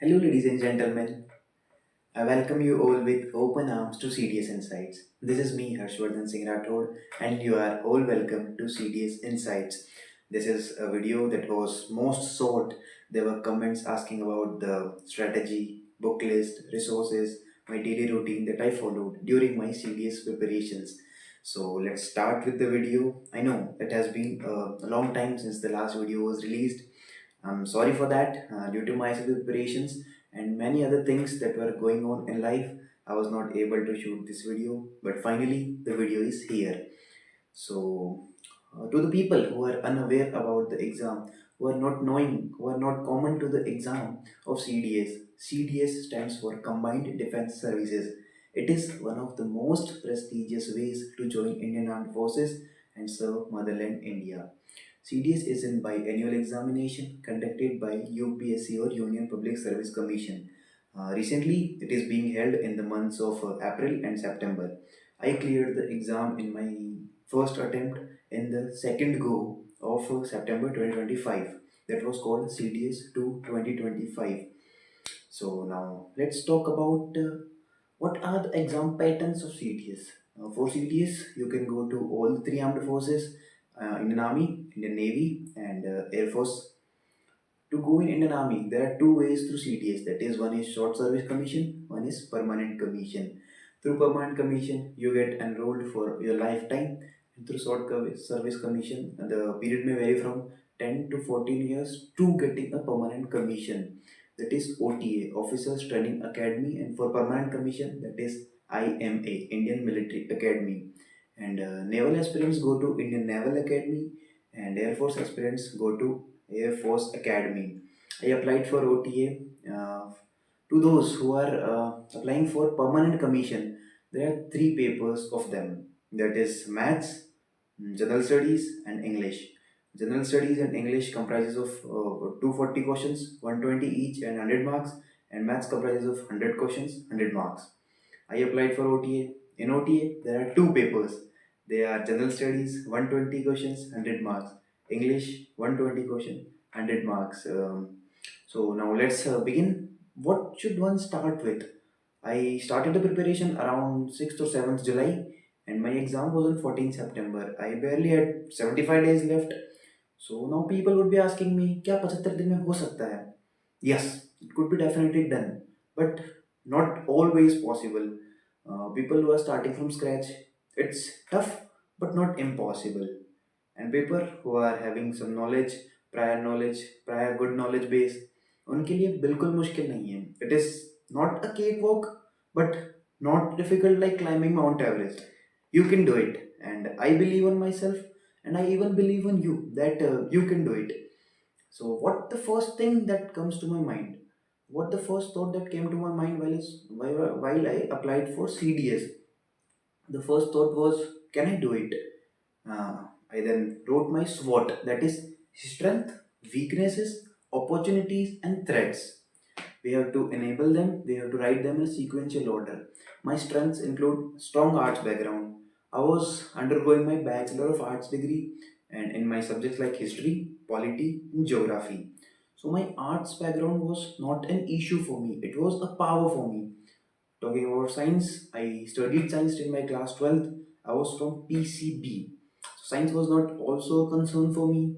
Hello, ladies and gentlemen. I welcome you all with open arms to CDS Insights. This is me, Harshvardhan Singh Rathod, and you are all welcome to CDS Insights. This is a video that was most sought. There were comments asking about the strategy, book list, resources, my daily routine that I followed during my CDS preparations. So let's start with the video. I know it has been a long time since the last video was released. I'm sorry for that. Due to my preparations and many other things that were going on in life, I was not able to shoot this video. But finally, the video is here. So, to the people who are unaware about the exam, who are not knowing, who are not common to the exam of CDS, CDS stands for Combined Defense Services. It is one of the most prestigious ways to join Indian Armed Forces and serve motherland India. CDS is an biannual examination conducted by UPSC or Union Public Service Commission. Recently, it is being held in the months of April and September. I cleared the exam in my first attempt in the second go of September 2025. That was called CDS to 2025. So now let's talk about what are the exam patterns of CDS. For CDS, you can go to all three armed forces, Indian Army, Indian Navy, and Air Force. To go in Indian Army, there are two ways through CDS. That is, one is short service commission, one is permanent commission. Through permanent commission, you get enrolled for your lifetime. And through service commission, the period may vary from 10 to 14 years to getting a permanent commission. That is OTA, Officers Training Academy, and for permanent commission, that is IMA, Indian Military Academy. And naval aspirants go to Indian Naval Academy, and Air Force aspirants go to Air Force Academy. I applied for OTA. To those who are applying for permanent commission, there are three papers of them. That is Maths, General Studies, and English. General Studies and English comprises of 240 questions, 120 each, and 100 marks. And Maths comprises of 100 questions, 100 marks. I applied for OTA. In OTA, there are two papers. They are General Studies, 120 questions, 100 marks. English, 120 question, 100 marks. So now let's begin. What should one start with? I started the preparation around 6th or 7th July, and my exam was on 14th September. I barely had 75 days left. So now people would be asking me, क्या 75 दिन में हो सकता है? Yes, it could be definitely done, but not always possible. People who are starting from scratch, it's tough but not impossible. And people who are having some knowledge, prior good knowledge base, उनके लिए बिल्कुल मुश्किल नहीं है. It is not a cakewalk, but not difficult like climbing Mount Everest. You can do it, and I believe on myself, and I even believe on you that you can do it. So, what the first thing that comes to my mind? What the first thought that came to my mind while I applied for CDS? The first thought was, can I do it? I then wrote my SWOT, that is strength, weaknesses, opportunities, and threats. We have to enable them, we have to write them in a sequential order. My strengths include strong arts background. I was undergoing my Bachelor of Arts degree and in my subjects like history, polity, and geography. So my arts background was not an issue for me, it was a power for me. Talking about science, I studied science in my class 12th. I was from PCB. So science was not also a concern for me.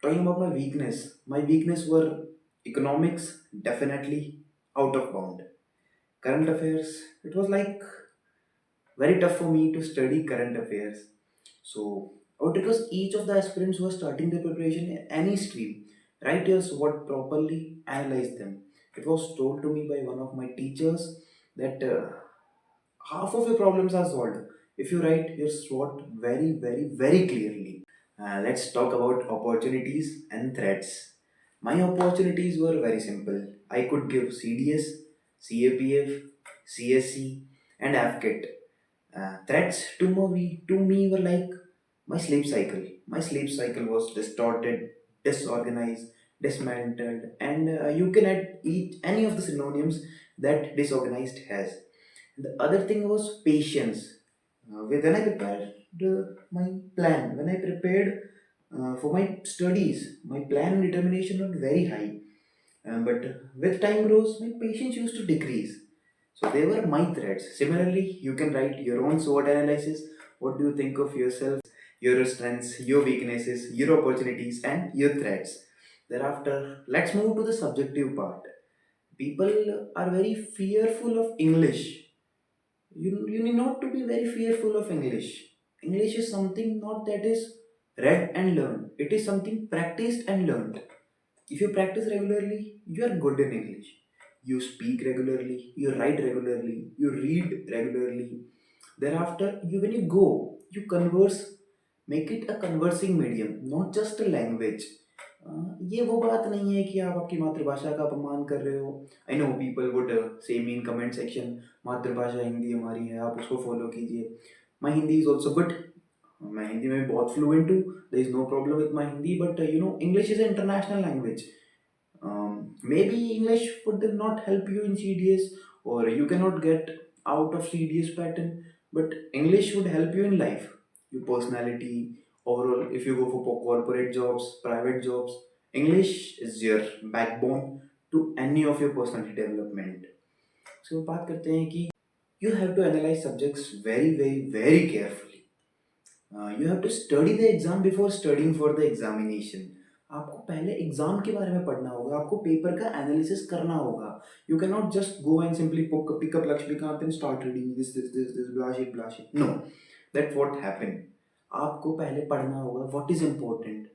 Talking about my weakness were economics, definitely out of bound. Current affairs, it was like very tough for me to study current affairs. So, what it was each of the aspirants who are starting their preparation in any stream, write your SWOT properly, analyze them. It was told to me by one of my teachers that half of your problems are solved if you write your SWOT very, very, very clearly. Let's talk about opportunities and threats. My opportunities were very simple. I could give CDS, CAPF, CSC, and AFKIT. Threats to me were like my sleep cycle. My sleep cycle was distorted, disorganized, dismantled, and you can add any of the synonyms that disorganized has. The other thing was patience. When I prepared my plan, when I prepared for my studies, my plan and determination were very high. but with time grows, my patience used to decrease. So they were my threats. Similarly, you can write your own SWOT analysis. What do you think of yourself, your strengths, your weaknesses, your opportunities, and your threats? Thereafter, let's move to the subjective part. People are very fearful of English. You need not to be very fearful of English. English is something not that is read and learned. It is something practiced and learned. If you practice regularly, you are good in English. You speak regularly, you write regularly, you read regularly. Thereafter, when you go, you converse, make it a conversing medium, not just a language. ये वो बात नहीं है कि आप आपकी मातृभाषा का अपमान कर रहे हो. I know people would say me in comment section, मातृभाषा हिंदी हमारी है, आप उसको फॉलो कीजिए. My Hindi is also good. मैं हिंदी में भी बहुत फ्लुएंट हूँ. There is no problem with my Hindi, but English is an international language. Maybe English would not help you in CDS, or you cannot get out of CDS pattern, but English would help you in life, your personality, overall. If you go for corporate jobs, private jobs, English is your backbone to any of your personality development. So बात करते हैं कि you have to analyze subjects very very very carefully. You have to study the exam before studying for the examination. आपको पहले exam के बारे में पढ़ना होगा, आपको पेपर का एनालिसिस करना होगा. You can not just go and simply pick up Laxmikanth and start reading this bullshit bullshit. No, that what happen. आपको पहले पढ़ना होगा what is important,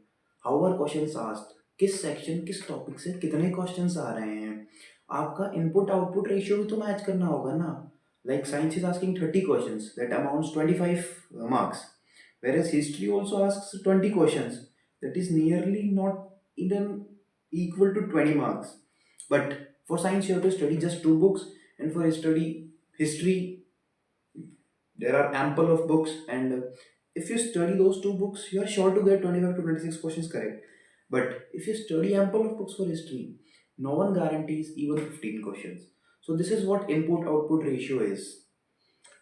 how are questions asked, किस सेक्शन किस टॉपिक से कितने क्वेश्चंस आ रहे हैं. आपका इनपुट आउटपुट रेशियो भी तो मैच करना होगा ना. Like science is asking 30 questions, that amounts 25 marks, whereas history also asks 20 questions, that is nearly not even equal to 20 marks. But for science you have to study just two books, and for history there are ample of books, and if you study those two books you are sure to get 25 to 26 questions correct. But if you study ample of books for history, no one guarantees even 15 questions. So this is what input output ratio is.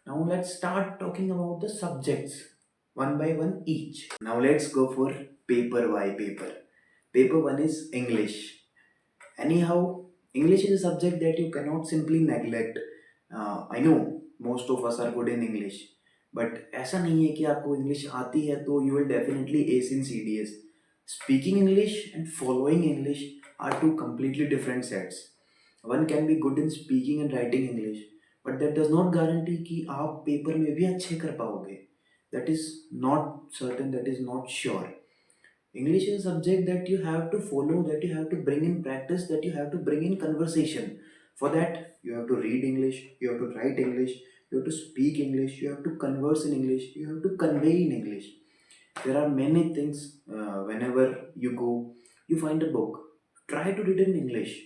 Now let's start talking about the subjects one by one each. Now let's go for paper by paper. Paper 1 is English. Anyhow, English is a subject that you cannot simply neglect. I know most of us are good in English, but ऐसा नहीं है कि आपको English आती है तो you will definitely ace in CDS. Speaking English and following English are two completely different sets. One can be good in speaking and writing English, but that does not guarantee कि आप paper में भी अच्छे कर पाओगे. That is not certain, that is not sure. English is a subject that you have to follow, that you have to bring in practice, that you have to bring in conversation. For that, you have to read English, you have to write English, you have to speak English, you have to converse in English, you have to convey in English. There are many things. Whenever you go, you find a book, try to read in English.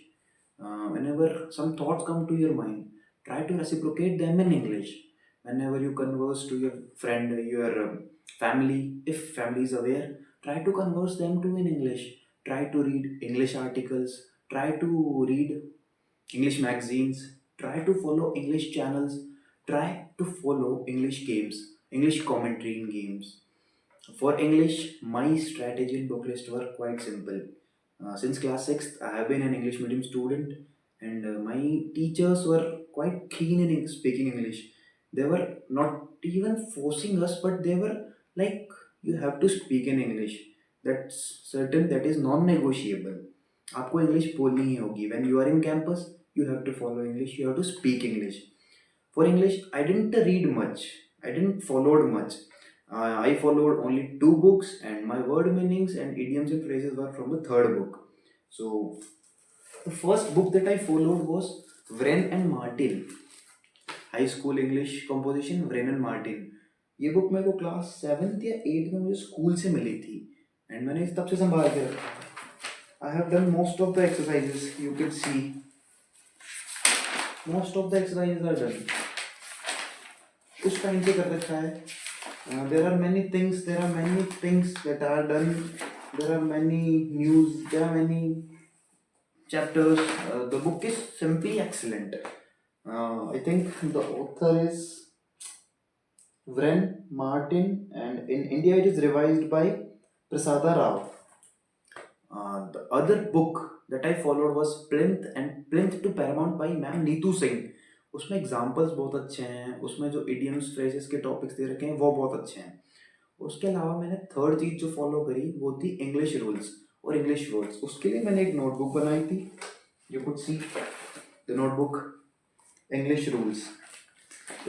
Whenever some thoughts come to your mind, try to reciprocate them in English. Whenever you converse to your friend, your family, if family is aware, try to converse them too in English. Try to read English articles, try to read English magazines, try to follow English channels, try to follow English games, English commentary in games. For English, my strategy and book list were quite simple. Since class 6th, I have been an English medium student, and my teachers were quite keen in speaking English. They were not even forcing us, but they were like, you have to speak in English. That's certain, that is non negotiable. आपको English बोलनी ही होगी. When you are in campus, you have to follow English, you have to speak English. For English, I didn't read much, I didn't followed much. I followed only two books, and my word meanings and idioms and phrases were from the third book. So, the first book that I followed was Wren and Martin, High School English Composition, Wren and Martin. ये book मेरे को class 7th या 8th में मुझे school से मिली थी, and मैंने तब से संभाल के रखा. I have done most of the exercises. You can see most of the exercises are done. उस टाइम से कर रखा है. There are many things. There are many things that are done. There are many news. There are many chapters. The book is simply excellent. I think the author is Wren Martin, and in India it is revised by Prasada Rao. The other book that I followed was Plinth to Paramount by ma'am Neetu Singh. उसमें examples बहुत अच्छे हैं, उसमें जो idioms phrases के topics दे रखे हैं वो बहुत अच्छे हैं. उसके अलावा मैंने थर्ड चीज जो फॉलो करी वो थी इंग्लिश रूल्स और इंग्लिश वर्ड्स. उसके लिए मैंने एक नोटबुक बनाई थी. You could see the notebook English rules.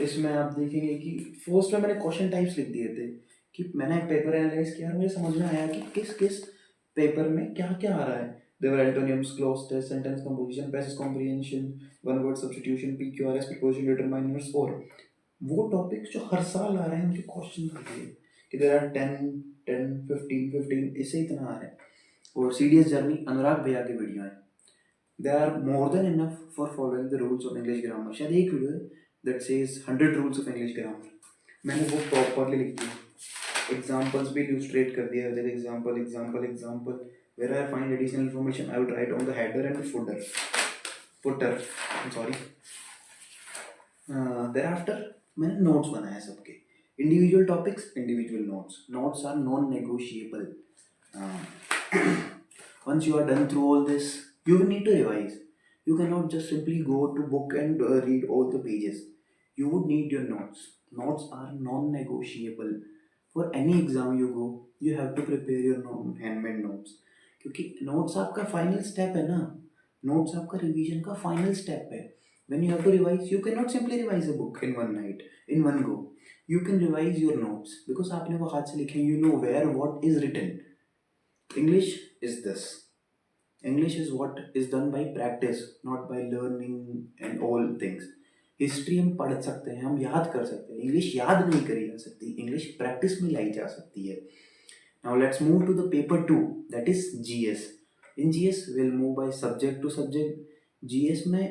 इसमें आप देखेंगे कि फर्स्ट में मैंने क्वेश्चन टाइप्स लिख दिए थे कि मैंने पेपर एनालाइज किया और मुझे समझ में आया कि किस किस पेपर में क्या क्या आ रहा है. There were antonyms, cloze test, sentence composition, passage comprehension, one word substitution, PQRS, preposition, determiners. और वो टॉपिक्स जो हर साल आ रहे हैं उनके क्वेश्चन दिए कि देयर आर 10 10 15 15 इससे इतना आ रहा है. और सीडीएस जर्नी अनुराग भैया की वीडियो है. There are more than enough for following the rules of English grammar. शायद एक वीडियो है that says 100 rules of English grammar. मैंने वो प्रॉपरली लिख दी, एग्जाम्पल्स भी इल्यूस्ट्रेट कर दिया. Example example example. Where I find additional information, I would write on the header and the footer. I'm sorry. Thereafter मैंने नोट्स बनाए सबके. Individual topics, individual notes. Notes are non negotiable. Once you are done through all this, you will need to revise. You cannot just simply go to book and read all the pages. You would need your notes. Notes are non-negotiable. For any exam you go, you have to prepare your handmade notes. क्योंकि notes आपका final step है ना. Notes आपका revision का final step है. When you have to revise, you cannot simply revise a book in one night, in one go. You can revise your notes because आपने वो हाथ से लिखे. You know where what is written. English is this. English is what is done by practice, not by learning and all things. History हम पढ़ सकते हैं, हम याद कर सकते हैं. इंग्लिश याद नहीं करी जा सकती, इंग्लिश प्रैक्टिस में लाई जा सकती है. Now let's move to the paper 2, that is GS. In GS we'll move by subject to subject. GS में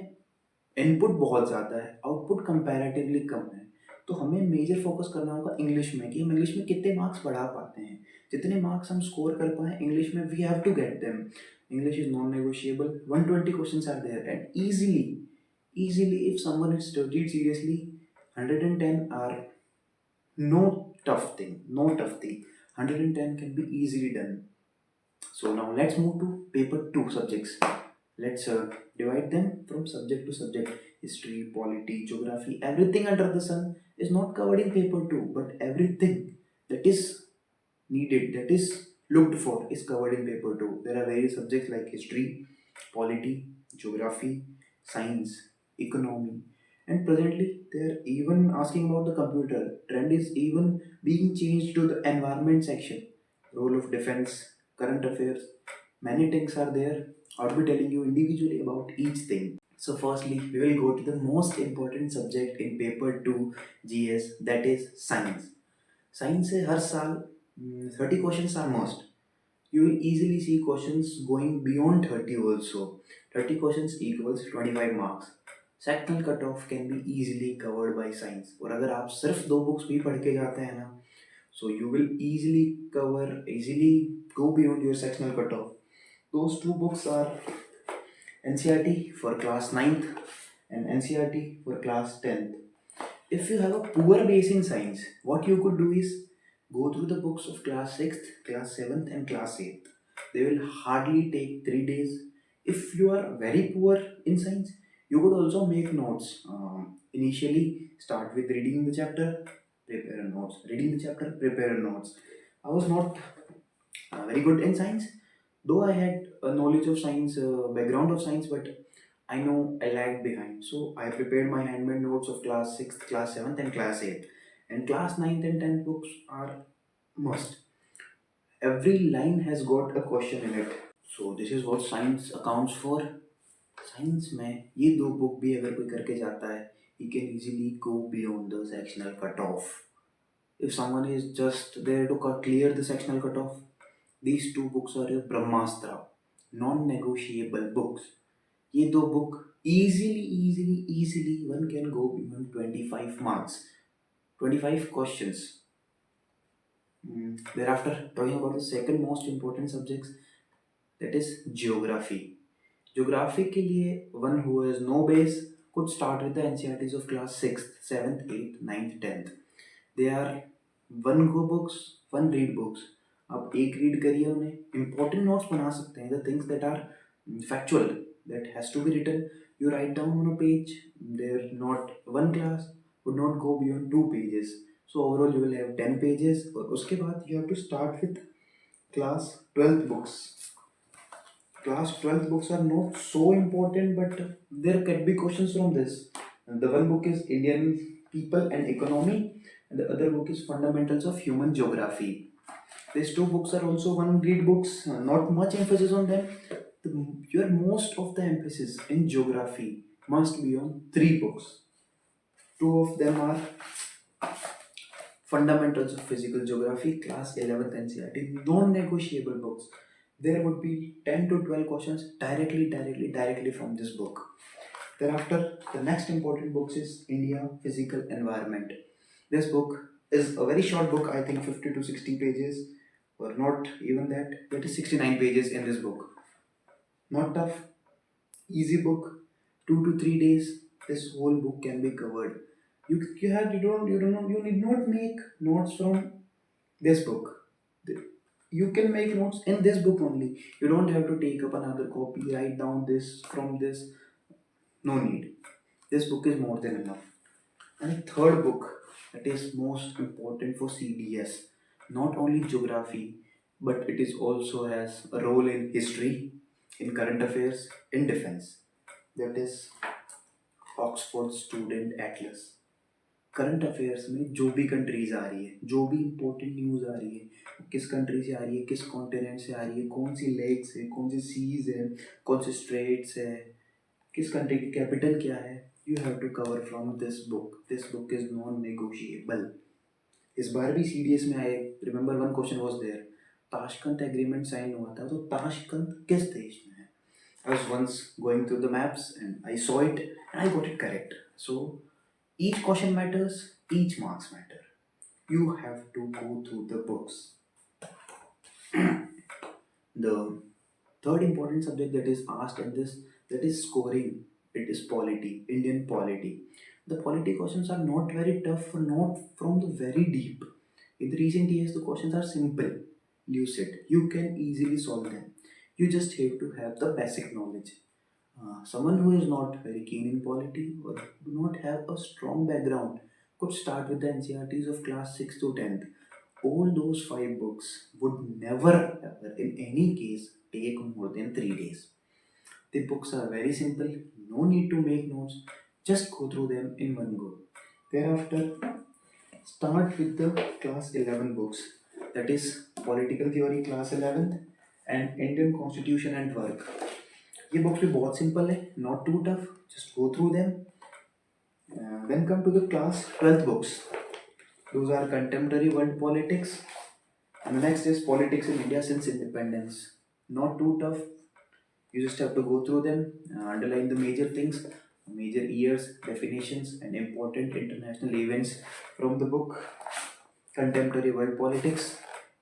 इनपुट बहुत ज़्यादा है, आउटपुट कंपैरेटिवली कम है. तो हमें मेजर फोकस करना होगा इंग्लिश में कि हम इंग्लिश में कितने मार्क्स बढ़ा पाते हैं. जितने मार्क्स हम स्कोर कर पाएँ इंग्लिश में, we have to get them. English is non-negotiable. 120 questions are there, and easily, if someone is studied seriously, 110 are no tough thing. 110 can be easily done. So now let's move to paper 2 subjects. Let's divide them from subject to subject. History, polity, geography, everything under the sun is not covered in paper 2, but everything that is needed, that is looked for, is covered in paper 2. There are various subjects like history, polity, geography, science, economy, and presently they are even asking about the computer. Trend is even being changed to the environment section. Role of defense, current affairs, many things are there. I'll be telling you individually about each thing. So firstly we will go to the most important subject in paper 2 GS, that is science. Science से हर साल 30 questions are must. You will easily see questions going beyond 30 also. 30 questions equals 25 marks. Sectional cutoff can be easily covered by science. और अगर आप सिर्फ 2 books भी पढ़ के जाते हैं ना, so you will easily go beyond your sectional cutoff. Those 2 books are NCERT for class 9th and NCERT for class 10th. If you have a poor base in science, what you could do is go through the books of class 6th, class 7th, and class 8th. They will hardly take 3 days. If you are very poor in science, you could also make notes. Initially, start with reading the chapter, prepare a notes. Reading the chapter, prepare a notes. I was not very good in science, though I had a knowledge of science, background of science, but I know I lagged behind. So I prepared my handmade notes of class 6th, class 7th, and class 8th. And class 9th and 10th books are must. Every line has got a question in it. So this is what science accounts for. Science में ये 2 book भी अगर कोई करके जाता है, he can easily go beyond the sectional cutoff. If someone is just there to clear the sectional cutoff, these 2 books are your Brahmastra, non-negotiable books. ये 2 book easily one can go beyond 25 marks, 25 questions. Thereafter, talking about the second most important subjects, that is geography. Geography के लिए one who has no base could start with the NCERTs of class 6th, 7th, 8th, 9th, 10th. They are one go books, one read books. आप एक read करिए उन्हें, important notes बना सकते हैं. The things that are factual, that has to be written. You write down on a page. There not one class would not go beyond 2 pages. So overall you will have 10 pages. और उसके बाद you have to start with class 12th books. Class 12th books are not so important, but there can be questions from this. And the one book is Indian People and Economy, and the other book is Fundamentals of Human Geography. These two books are also one great books, not much emphasis on them. Your most of the emphasis in geography must be on three books. Two of them are Fundamentals of Physical Geography, Class 11th NCERT, non-negotiable books. There would be 10 to 12 questions directly from this book. Thereafter, the next important book is India Physical Environment. This book is a very short book, I think 50 to 60 pages, or not even that. That is 69 pages in this book. Not tough, easy book. 2 to 3 days, this whole book can be covered. You need not make notes from this book. You can make notes in this book only. You don't have to take up another copy, write down this from this. No need. This book is more than enough. And the third book that is most important for CDS, not only geography, but it is also has a role in history, in current affairs, in defense. That is Oxford Student Atlas. Current affairs में जो भी countries आ रही है, जो भी important news आ रही है, किस कंट्री से आ रही है, किस कॉन्टिनेंट से आ रही है, कौन सी लेक्स है, कौन सी सीज है, कौन से स्ट्रेट्स है, किस कंट्री की कैपिटल क्या है, you have to cover from this book. This book is non negotiable. इस बार भी सीडीएस में आए, remember one question was there, Tashkent agreement sign हुआ था, तो ताशकंद किस देश में है? I was once going through the maps and I saw it and I got it correct. So each question matters, each marks matter. You have to go through the books. The third important subject that is asked in this, that is scoring. It is polity, Indian polity. The polity questions are not very tough, not from the very deep. In the recent years, the questions are simple, lucid. You can easily solve them. You just have to have the basic knowledge. Someone who is not very keen in polity or do not have a strong background could start with the NCRTs of class 6 to 10th. All those five books would never ever in any case take more than 3 days. The books are very simple, no need to make notes, just go through them in one go. Thereafter, start with the class 11 books, that is Political Theory class 11th and Indian Constitution and Work. ये books भी बहुत simple है, not too tough, just go through them. Then come to the class 12th books. Those are contemporary world politics. And the next is politics in India since independence. Not too tough. You just have to go through them, underline the major things, major years, definitions, and important international events from the book Contemporary World Politics.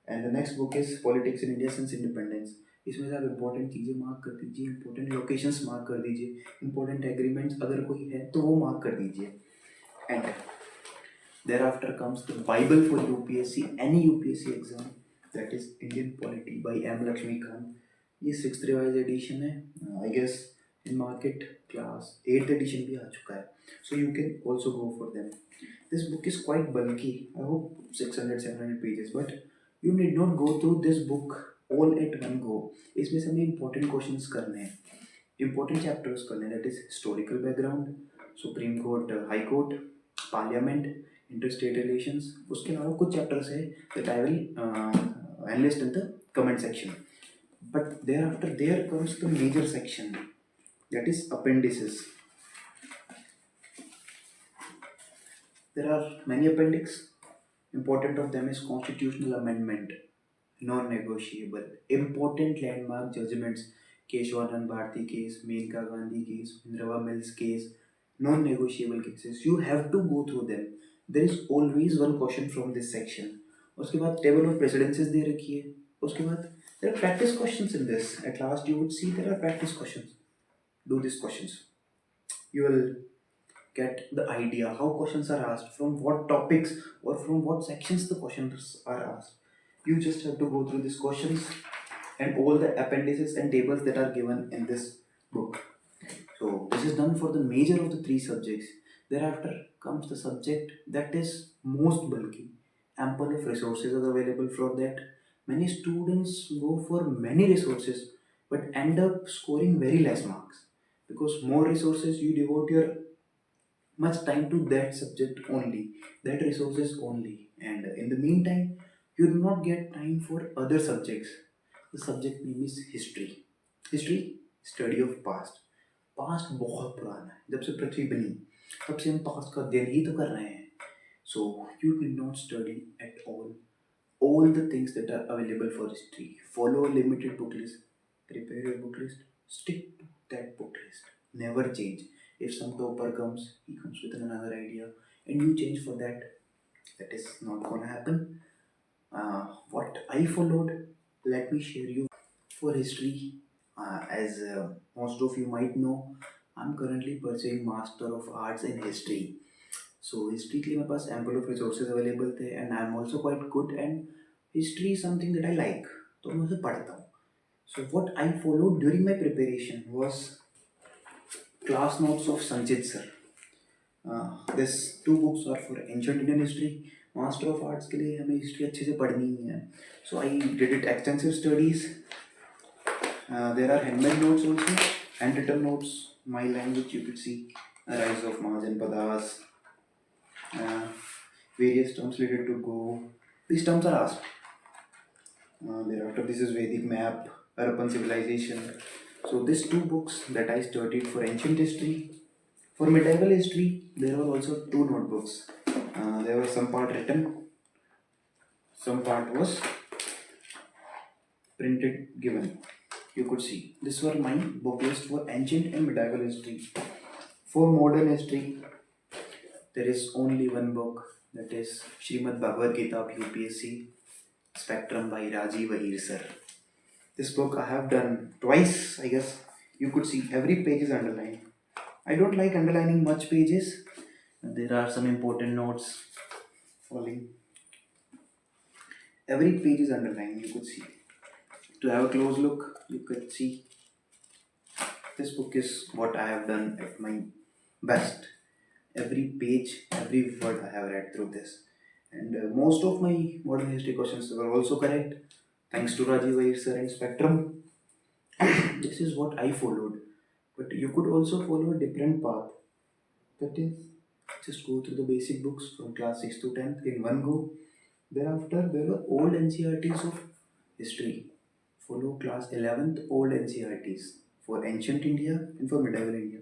And the next book is Politics in India since Independence. इसमें से आप important चीज़ें mark कर दीजिए, important locations mark कर दीजिए, important agreements अगर कोई है तो वो मार्क कर दीजिए. And thereafter comes the Bible for UPSC, any UPSC exam, that is Indian Polity by M. Lakshmikant. ये 6th रिवाइज एडिशन है, I guess in market class 8th edition भी आ चुका है, so you can also go for them. This book is quite bulky, I hope 600-700 pages, but you need not go through this book all at one go. इसमें से हमें important questions करने हैं, important chapters करने हैं, that is historical background, supreme court, high court, parliament, interstate relations. उसके अलावा कुछ चैप्टर्स है that I will enlist in the comment section. But thereafter there comes the major section, that is appendices. There are many appendix. Important of them is constitutional amendment, non-negotiable. Important landmark judgments, Keshwanand Bharti case, Menka Gandhi case, Indira Mills case, non-negotiable cases. You have to go through them. There is always one question from this section. उसके बाद table of प्रेसिडेंसेस दे रखी है. उसके बाद there are practice questions in this. At last you would see there are practice questions. Do these questions. You will get the idea how questions are asked, from what topics or from what sections the questions are asked. You just have to go through these questions and all the appendices and tables that are given in this book. So this is done for the major of the three subjects. Thereafter comes the subject that is most bulky. Ample of resources are available for that. Many students go for many resources but end up scoring very less marks because more resources you devote your much time to that subject only, that resources only, and in the meantime you do not get time for other subjects. The subject name is history. History, study of past. Past बहुत पुराना है, जब से पृथ्वी बनी तब से हम past का अध्ययन ही तो कर रहे हैं. So you will not study eight all the things that are available for history. Follow a limited book list. Prepare your book list. Stick to that book list. Never change. If some topper comes, he comes with another idea, and you change for that. That is not gonna happen. What I followed, let me share you for history. As most of you might know, I'm currently pursuing Master of Arts in History. So history के लिए मेरे पास ample of resources available थे and I am also quite good and history is something that I like, तो मैं उसे पढ़ता हूँ. So what I follow during my preparation was class notes of Sanchit sir. This two books are for ancient Indian history. Master of arts के लिए हमें history अच्छे से पढ़नी ही है, so I did it extensive studies. There are handmade notes also, handwritten notes, my language you can see, rise of Mahajanapadas, uh, various terms related to Go. These terms are asked. Thereafter, this is Vedic map, Harappan civilization. So these two books that I studied for ancient history. For medieval history, there were also two notebooks. There was some part written, some part was printed given. You could see. This were my book list for ancient and medieval history. For modern history, there is only one book, that is Srimad Bhagavad Gita of UPSC Spectrum by Rajiv Ahir sir. This book I have done twice, I guess. You could see every page is underlined. I don't like underlining much pages. There are some important notes following. Every page is underlined, you could see. To have a close look, you could see. This book is what I have done at my best. Every page, every word I have read through this. And most of my modern history questions were also correct. Thanks to Rajiv Iyer sir and Spectrum. This is what I followed. But you could also follow a different path. That is, just go through the basic books from class 6 to 10th in one go. Thereafter, there were old NCRTs of history. Follow class 11th old NCRTs for ancient India and for medieval India.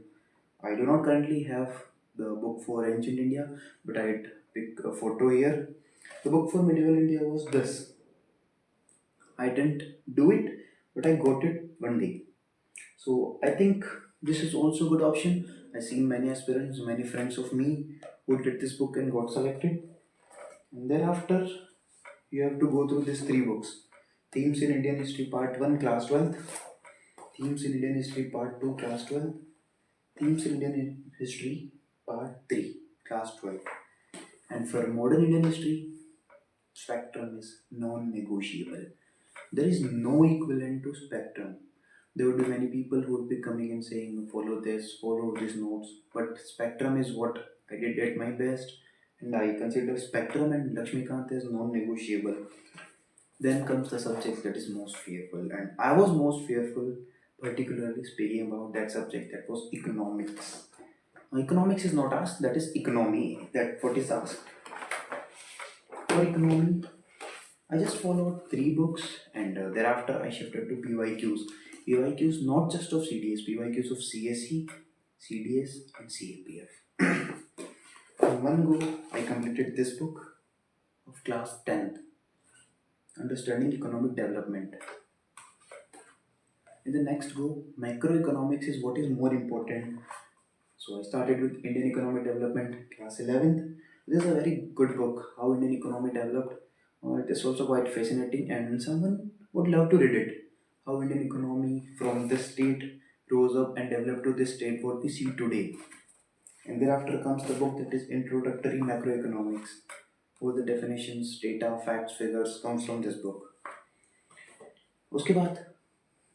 I do not currently have the book for ancient India, but I'd pick a photo here. The book for medieval India was this. I didn't do it, but I got it one day. So I think this is also a good option. I've seen many aspirants, many friends of me who did this book and got selected. And thereafter, you have to go through these three books. Themes in Indian History Part 1, Class 12th. Themes in Indian History Part 2, Class 12th. Themes in Indian History Part 3, Class 12. And for modern Indian history, spectrum is non-negotiable. There is no equivalent to spectrum. There would be many people who would be coming and saying, follow this, follow these notes. But spectrum is what I did at my best, and I consider spectrum and Lakshmikant as non-negotiable. Then comes the subject that is most fearful, and I was most fearful, particularly speaking about that subject that was economics. Economics is not asked, that is economy, that what is asked. For economy, I just followed three books and thereafter I shifted to PYQs. PYQs not just of CDS, PYQs of CSE, CDS and CAPF. In one go, I completed this book of class 10th, Understanding Economic Development. In the next go, macroeconomics is what is more important. So I started with Indian Economic Development, class 11th. This is a very good book, How Indian Economy Developed. It is also quite fascinating and someone would love to read it. How Indian economy from this state rose up and developed to this state what we see today. And thereafter comes the book that is Introductory Macroeconomics. All the definitions, data, facts, figures comes from this book. उसके बाद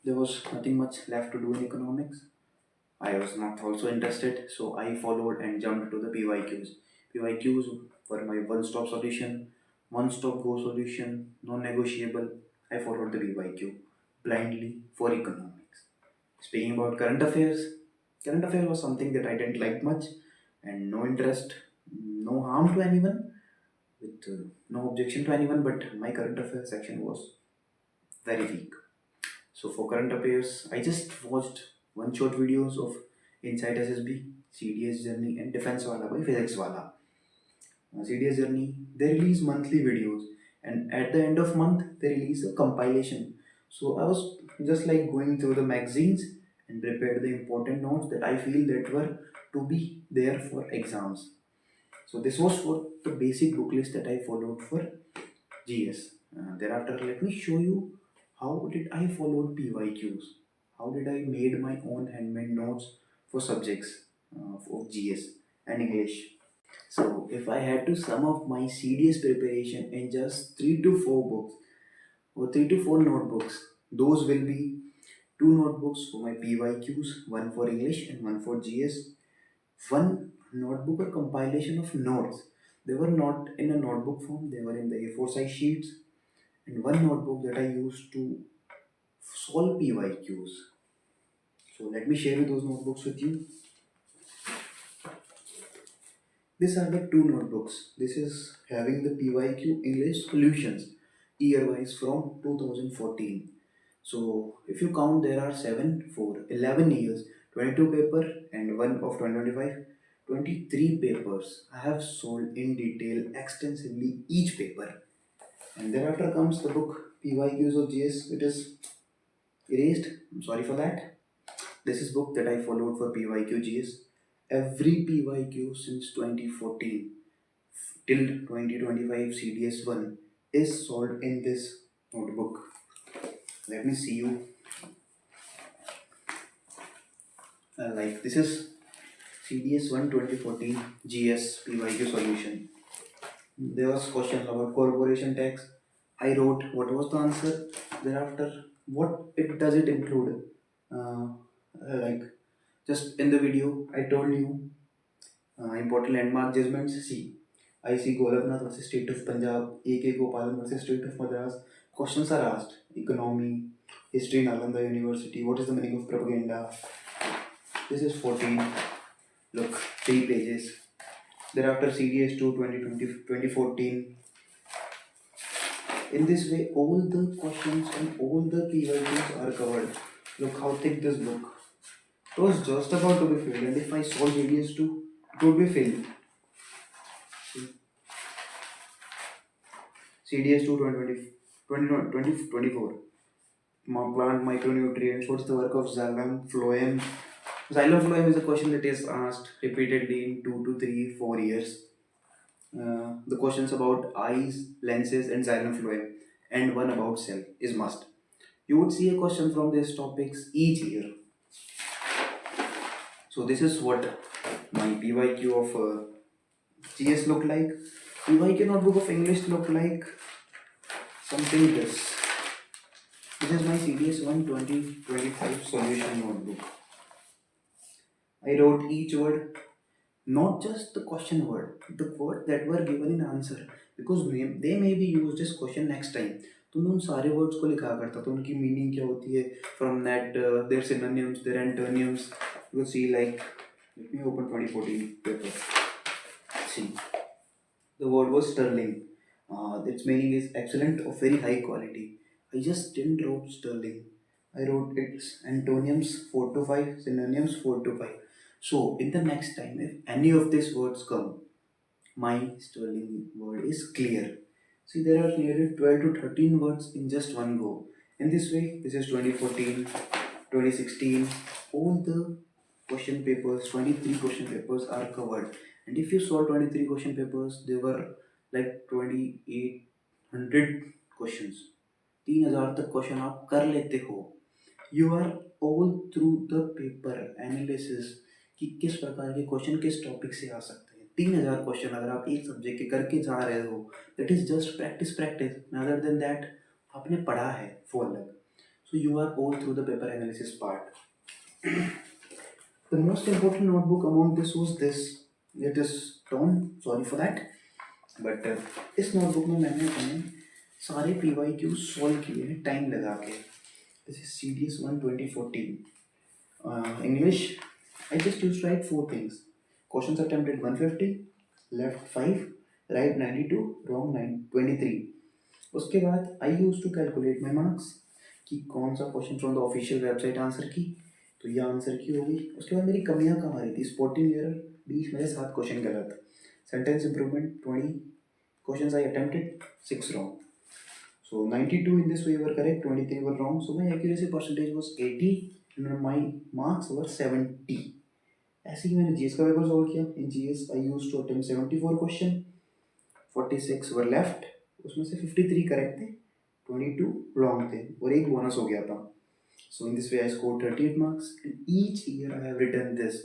there was nothing much left to do in economics. I was not also interested, so I followed and jumped to the PYQs. PYQs were my one-stop solution, one-stop go solution, non-negotiable. I followed the PYQ blindly for economics. Speaking about current affairs was something that I didn't like much, and no interest, no harm to anyone, with no objection to anyone. But my current affairs section was very weak. So for current affairs, I just watched one short videos of Inside SSB, CDS Journey, and Defense Wala by Physics Wala. CDS Journey, they release monthly videos, and at the end of month they release a compilation. So I was just like going through the magazines and prepared the important notes that I feel that were to be there for exams. So this was for the basic book list that I followed for GS. Thereafter, let me show you how did I follow PYQs. How did I made my own handmade notes for subjects of GS and English. So if I had to sum up my CDS preparation in just 3 to 4 books or 3 to 4 notebooks, those will be 2 notebooks for my PYQs, one for English and one for GS, one notebook or compilation of notes. They were not in a notebook form, they were in the A4 size sheets, and one notebook that I used to solve PYQs. So let me share those notebooks with you. These are the 2 notebooks. This is having the PYQ English solutions year wise from 2014. So if you count, there are 7 for 11 years, 22 paper and one of 2025, 23 papers. I have sold in detail extensively each paper. And thereafter comes the book PYQs of GS. It is erased. I'm sorry for that. This is book that I followed for PYQ GS. Every PYQ since 2014 till 2025 CDS1 is solved in this notebook. Let me see you. Like this is CDS1 2014 GS PYQ solution. There was question about corporation tax. I wrote what was the answer. Thereafter, what it does it include? Uh, like just in the video, I told you important landmark judgments. See, I see Golabnath versus State of Punjab, A.K. Gopalan versus State of Madras. Questions are asked: economy, history, Nalanda University. What is the meaning of propaganda? This is 14. Look, 3 pages. Thereafter, CDS 2 2020, 2014. In this way, all the questions and all the keywords are covered. Look how thick this book. It was just about to be filled, and if I solve CDS 2, it would be filled. CDS 2 2024. Plant micronutrients. What's the work of xylem phloem? Xylem phloem is a question that is asked repeatedly in 2 to 3, 4 years. The questions about eyes, lenses, and xylem phloem, and one about cell is must. You would see a question from these topics each year. So this is what my PYQ of GS look like. PYQ notebook of English look like something this. This is my CDS 1 2025 solution notebook. I wrote each word, not just the question word, the word that were given in answer, because they may be used as question next time. तो मैं उन सारे words को लिखा करता तो उनकी meaning क्या होती है from that their synonyms their antonyms you will see like let me open 2014 paper see the word was sterling its meaning is excellent of very high quality. I just didn't wrote sterling. I wrote its antonyms 4 to 5, synonyms 4 to 5. So in the next time, if any of these words come, my sterling word is clear. See, there are nearly 12 to 13 words in just one go. In this way, this is 2014, 2016. All the question papers, 23 question papers are covered. And if you solve 23 question papers, they were like 2800 questions. 3000 तक question आप कर लेते हो. You are all through the paper analysis कि किस प्रकार के question किस टॉपिक से आ सकते हैं. 3000 क्वेश्चन अगर आप एक सब्जेक्ट के करके जा रहे हो, that is just practice practice. Other than that आपने पढ़ा है वो अलग. So you are all through the paper analysis part. The most important notebook among this was this. It is torn, sorry for that. But इस notebook में मैंने अपने सारे पी वाई क्यू सॉल्व किए हैं टाइम लगा के. This is C D S 1 2014. English, I just used to write four things. Questions attempted 150, left 5, right 92, wrong 23. उसके बाद I used to calculate my marks कि कौन सा question from the official website answer की, तो ये आंसर की हो गई. उसके बाद मेरी कमियां कहाँ आ रही थी? स्पॉटिंग एरर 20, मेरे 7 क्वेश्चन गलत. Sentence improvement 20 questions I attempted, 6 wrong. So 92 in this way were correct, 23 were wrong. So my accuracy percentage was 80 and my marks were 70. ऐसे ही मैंने जीएस का पेपर सॉल्व किया. In GS I used to attempt 74 question, 46 were left, उसमें से 53 correct थे, 22 wrong थे और एक बोनस हो गया था. So in this way I scored 38 marks and each year I have written this.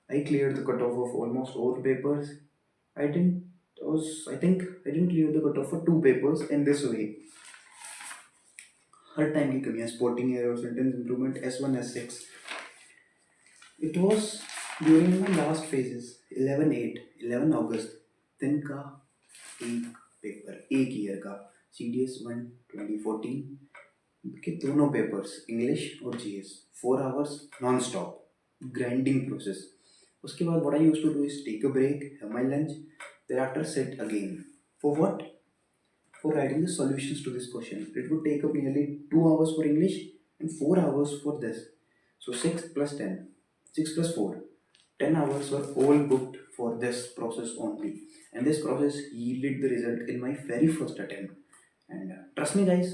I cleared the cutoff of almost all papers. I think I didn't clear the cutoff for 2 papers in this way. Her time की कमियां, sporting error, sentence improvement, S1 S6. It was during my last phases 11 अगस्त दिन का एक paper, एक year का, CDS 1 2014 के दोनों papers English और GS 4 hours non stop grinding process. उसके बाद what I used to do is take a break, have my lunch, thereafter sit again. For what? For writing the solutions to this question. It would take up nearly 2 hours for English and 4 hours for this. So 6 plus 10, 6 plus 4, 10 hours were all booked for this process only. And this process yielded the result in my very first attempt. And trust me guys,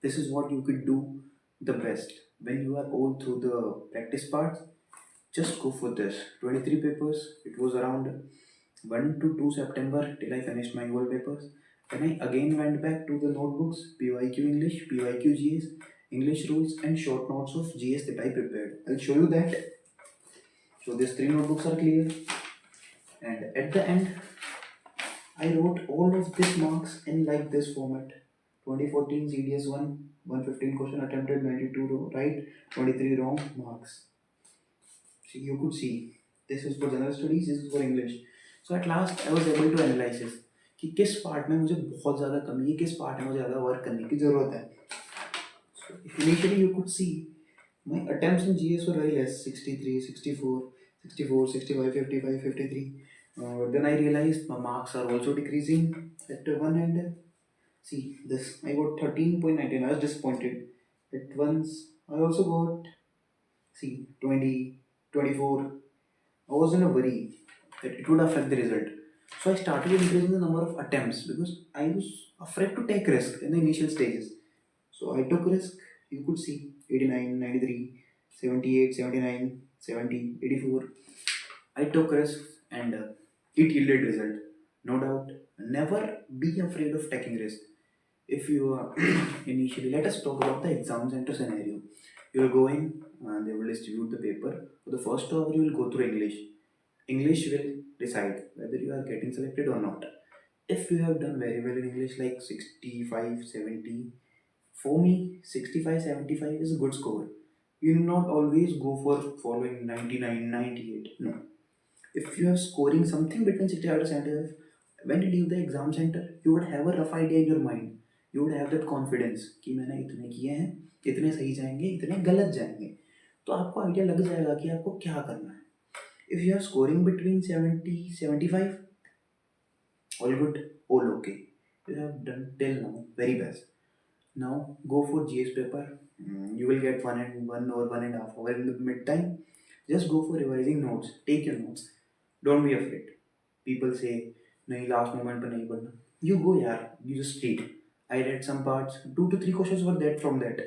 this is what you could do the best. When you are all through the practice parts, just go for this. 23 papers, it was around 1 to 2 September till I finished my whole papers. Then I again went back to the notebooks, PYQ English, PYQ GS, English rules and short notes of GS that I prepared. I'll show you that. So these 3 notebooks are clear. And at the end, I wrote all of these marks in like this format. 2014 CDS 1, 115 question attempted, 92 right, 23 wrong marks. So you could see, this is for general studies, this is for English. So at last I was able to analyze this कि किस part में मुझे बहुत ज़्यादा कमी है, किस part में मुझे ज़्यादा वर्क करने की ज़रूरत है. So initially you could see my attempts in GS were very less, 63, 64, 64, 65, 55, 53. Then I realized my marks are also decreasing at one end. See this, I got 13.19. I was disappointed. At once I also got, see, 20, 24. I was in a worry that it would affect the result. So I started increasing the number of attempts because I was afraid to take risk in the initial stages. So I took risk. You could see 89, 93, 78, 79, 70, 84. I took risks and it yielded result. No doubt. Never be afraid of taking risk. If you are initially, let us talk about the exam center scenario. You will go in, they will distribute the paper. For the first hour, you will go through English. English will decide whether you are getting selected or not. If you have done very well in English, like 65, 70, for me, 65, 75 is a good score. You will not always go for following 99, 98. No. If you are scoring something between 65 to 75, when you leave the exam center, you would have a rough idea in your mind. You would have that confidence कि मैंने इतने किए हैं, इतने सही जाएंगे, इतने गलत जाएंगे. तो आपको आइडिया लग जाएगा कि आपको क्या करना है. If you are scoring between 70, 75, all good, all okay. You have done till now very best. Now go for GS paper. You will get 1 or 1.5 hour in the mid time. Just go for revising notes. Take your notes. Don't be afraid. People say नहीं last moment पे नहीं पढ़ना. You go यार. You just read. I read some parts. 2 to 3 questions were that from that.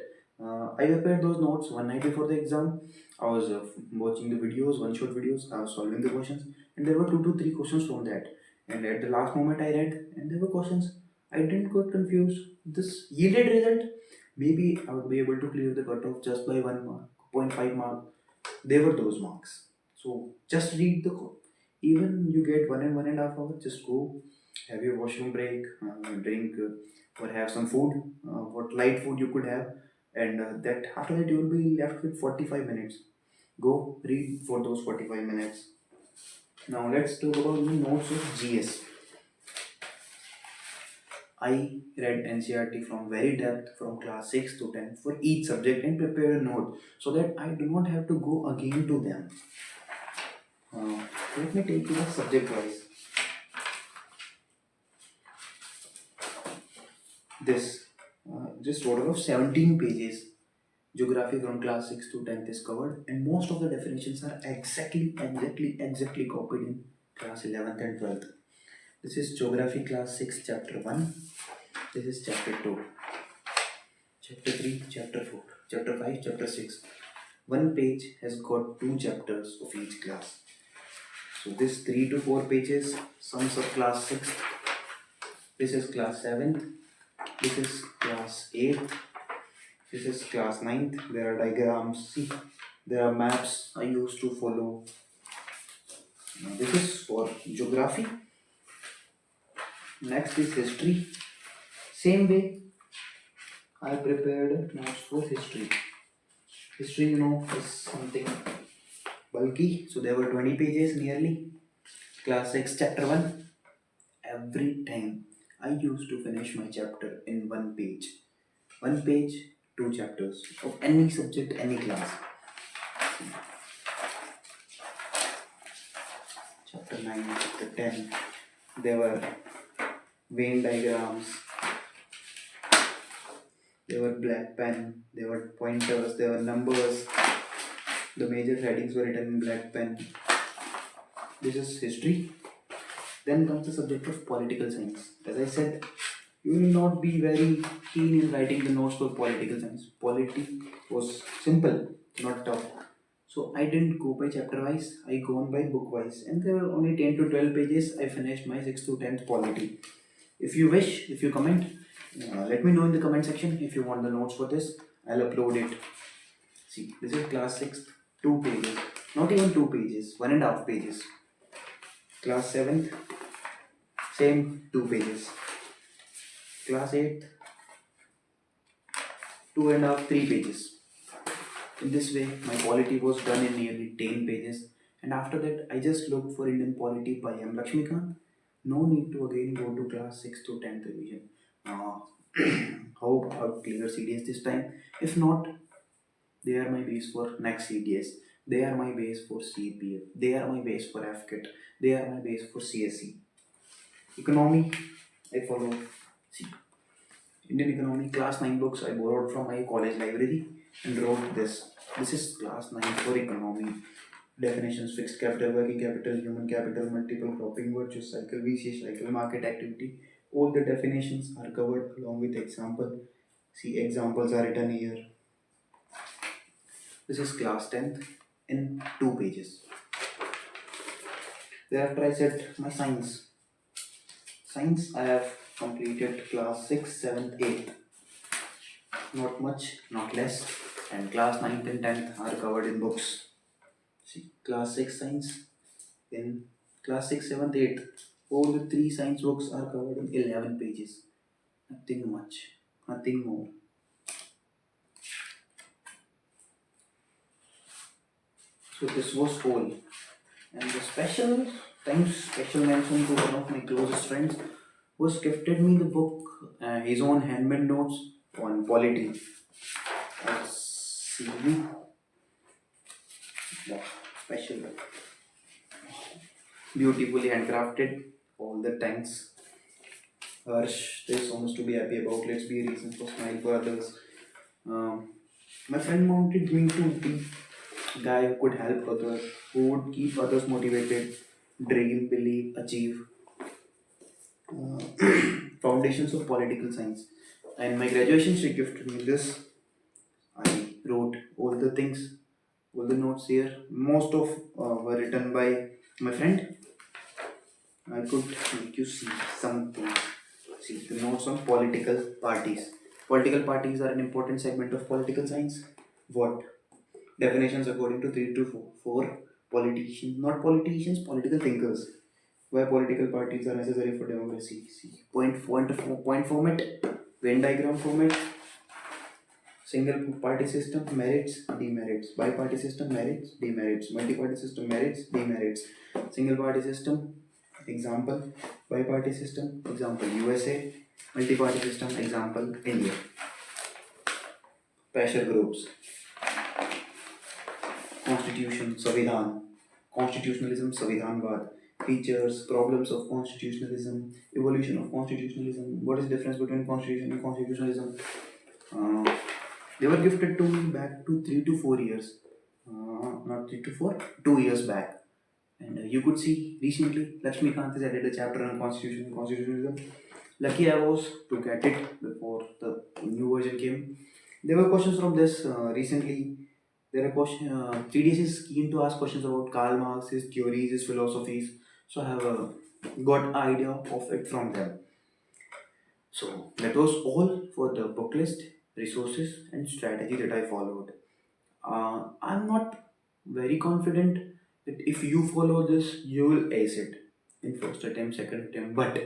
I prepared those notes one night before the exam. I was watching the videos, one shot videos. I was solving the questions, and there were 2 to 3 questions from that. And at the last moment, I read, and there were questions. I didn't get confused. This yielded result. Maybe I would be able to clear the cutoff just by 1 mark, 0.5 mark. They were those marks. So just read the even you get 1 and 1.5 hours, just go have your washroom break, drink or have some food, what light food you could have. and that after that you will be left with 45 minutes. Go read for those 45 minutes. Now let's talk about the notes of GS. I read NCRT from very depth from class 6 to 10 for each subject and prepare a note so that I do not have to go again to them. Uh, Let me take you subject wise. This just total of 17 pages. Geography from class 6 to 10th is covered, and most of the definitions are exactly copied in class 11th and 12th. This is Geography class 6, chapter 1. This is chapter 2, chapter 3, chapter 4, chapter 5, chapter 6. One page has got two chapters of each class. So this 3 to 4 pages sums up class 6. This is class 7th. This is class 8th. This is class 9th. There are diagrams. See, there are maps I used to follow. Now this is for geography. Next is history. Same way I prepared notes for history. History, is something bulky. So there were 20 pages nearly. Class 6, chapter 1. Every time I used to finish my chapter in one page. One page, two chapters of any subject, any class. Chapter 9, chapter 10. There were Venn diagrams, there were black pen, there were pointers, there were numbers. The major headings were written in black pen. This is history. Then comes the subject of political science. As I said, you will not be very keen in writing the notes for political science. Polity was simple, not tough. So I didn't go by chapter wise, I go on by book wise. And there were only 10 to 12 pages. I finished my 6th to 10th polity. If you wish, if you comment, let me know in the comment section if you want the notes for this. I'll upload it. See, this is class 6th, 2 pages. Not even 2 pages, 1.5 pages. Class 7th, same 2 pages. Class 8th, 2.5, 3 pages. In this way, my polity was done in nearly 10 pages. And after that, I just looked for Indian polity by M. Lakshmikant. No need to again go to class 6 to 10th revision. Uh, Hope I've cleared CDS this time. If not, they are my base for next CDS. They are my base for CPF. They are my base for FKIT. They are my base for CSE. Economy, I follow. See, Indian economy, class 9 books I borrowed from my college library and wrote this. This is class 9 for economy. Definitions: fixed capital, working capital, human capital, multiple cropping, virtuous cycle, vicious cycle, market activity. All the definitions are covered along with example. See, examples are written here. This is class 10th in 2 pages. Thereafter I said my science. Science I have completed class 6, 7th, 8th. Not much, not less. And class 9th and 10th are covered in books. See, class 6 science in class 6, 7th, 8th. All the 3 science books are covered in 11 pages. Nothing much, nothing more. So this was all. And the special mention to one of my closest friends who gifted me the book, his own handmade notes on polity. Let's see. Yeah, special. Beautifully handcrafted. All the thanks. Harsh, there's so much to be happy about. Let's be a reason for smile for others. My friend wanted me to be a guy who could help others, who would keep others motivated, dream, believe, achieve. Foundations of Political Science. And my graduation she gifted me this. I wrote all the things, all the notes here. Most of were written by my friend. I could make you see something. See the notes on political parties. Political parties are an important segment of political science. What? Definitions according to 3 to 4. Politicians, not politicians, political thinkers. Why political parties are necessary for democracy. See, point format, Venn diagram format, Single party system, merits, demerits. Bi-party system, merits, demerits. Multi-party system, merits, demerits. Single party system, example. Bi-party system, example USA. Multi-party system, example India. Pressure groups, constitution, संविधान, constitutionalism, संविधानवाद. Features, problems of constitutionalism, evolution of constitutionalism. What is the difference between constitution and constitutionalism? Uh, they were gifted to me back to 3 to 4 years. Not 3 to 4, 2 years back. And you could see recently Lakshmikant has added a chapter on constitution and constitutionalism. Lucky I was to get it before the new version came. There were questions from this recently. There are questions. 3DS is keen to ask questions about Karl Marx, his theories, his philosophies. So I have got idea of it from them. So that was all for the book list, resources, and strategy that I followed. I'm not very confident that if you follow this, you will ace it in first attempt, second attempt. But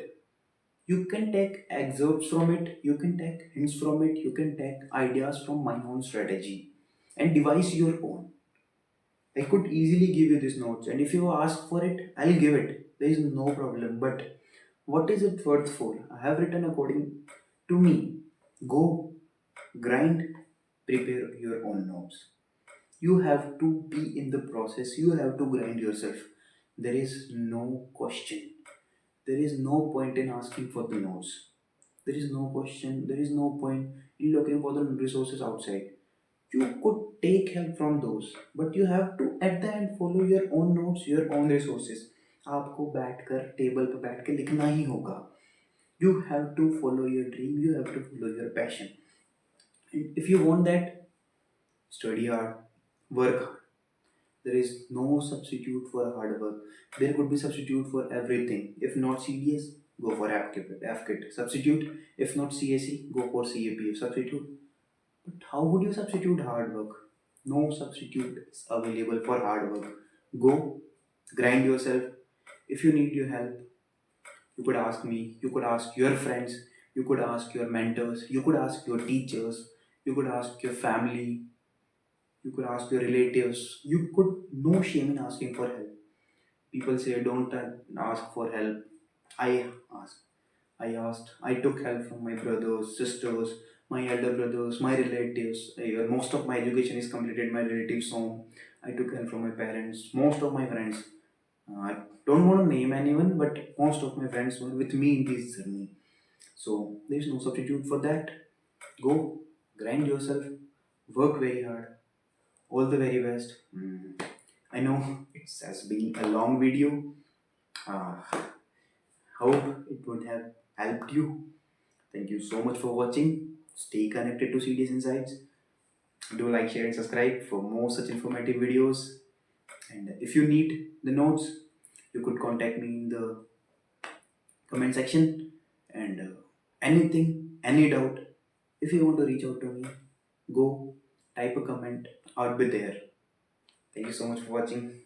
you can take excerpts from it, you can take hints from it, you can take ideas from my own strategy and devise your own. I could easily give you these notes, and if you ask for it, I'll give it. There is no problem. But what is it worth for? I have written according to me. Go, grind, prepare your own notes. You have to be in the process, you have to grind yourself. There is no question. There is no point in asking for the notes. There is no question, there is no point in looking for the resources outside. You could take help from those, but you have to at the end follow your own notes, your own resources. आपको बैठकर table पर बैठ के लिखना ही होगा. You have to follow your dream, you have to follow your passion. And if you want that, study hard, work hard. There is no substitute for hard work. There could be substitute for everything. If not CDS, go for AFKIT. Substitute. If not CAC, go for CAPF. Substitute. But how would you substitute hard work? No substitute is available for hard work. Go, grind yourself. If you need your help, you could ask me, you could ask your friends, you could ask your mentors, you could ask your teachers, you could ask your family, you could ask your relatives. You could, no shame in asking for help. People say don't ask for help. I asked. I took help from my brothers, sisters, my elder brothers, my relatives. Most of my education is completed in my relatives' home. I took help from my parents, most of my friends. I don't want to name anyone, but most of my friends were with me in this journey. So there is no substitute for that. Go, grind yourself, work very hard. All the very best. I know it has been a long video. Uh, Hope it would have helped you. Thank you so much for watching. Stay connected to CDS Insights. Do like, share, and subscribe for more such informative videos. And if you need the notes, you could contact me in the comment section. And anything, any doubt, if you want to reach out to me, go type a comment. I'll be there. Thank you so much for watching.